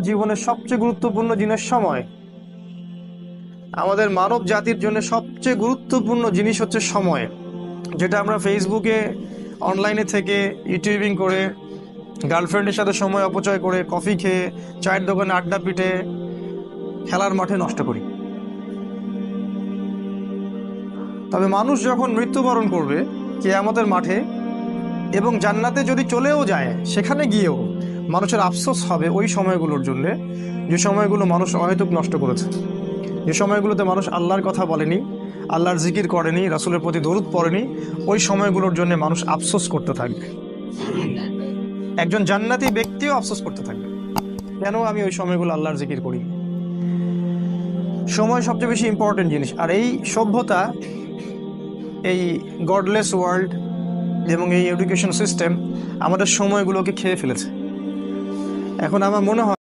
জীবনের সবচেয়ে গুরুত্বপূর্ণ জিনিস সময়। আমাদের মানব জাতির জন্য সবচেয়ে গুরুত্বপূর্ণ জিনিস হচ্ছে সময়, যেটা আমরা ফেসবুকে, অনলাইনে থেকে, ইউটিউবিং করে, গার্লফ্রেন্ডের সাথে সময় অপচয় করে, কফি খেয়ে, চায়ের দোকানে আড্ডা পিটে, খেলার মাঠে নষ্ট করি। তবে মানুষ যখন মৃত্যুবরণ করবে কিয়ামতের মাঠে এবং জান্নাতে যদি চলেও যায়, সেখানে গিয়েও মানুষের আফসোস হবে ওই সময়গুলোর জন্য, যে সময়গুলো মানুষ অহেতুক নষ্ট করেছে, যে সময়গুলোতে মানুষ আল্লাহর কথা বলেনি, আল্লাহর জিকির করেনি, রাসূলের প্রতি দরুদ পড়েনি। ওই সময়গুলোর জন্য মানুষ আফসোস করতে থাকবে। একজন জান্নাতি ব্যক্তিও আফসোস করতে থাকবে, কেন আমি ওই সময়গুলো আল্লাহর জিকির করি। সময় সবচেয়ে বেশি ইম্পর্টেন্ট জিনিস। আর এই সভ্যতা, এই গডলেস ওয়ার্ল্ড এবং এই এডুকেশন সিস্টেম আমাদের সময়গুলোকে খেয়ে ফেলেছে। এখন আমার মনে হয়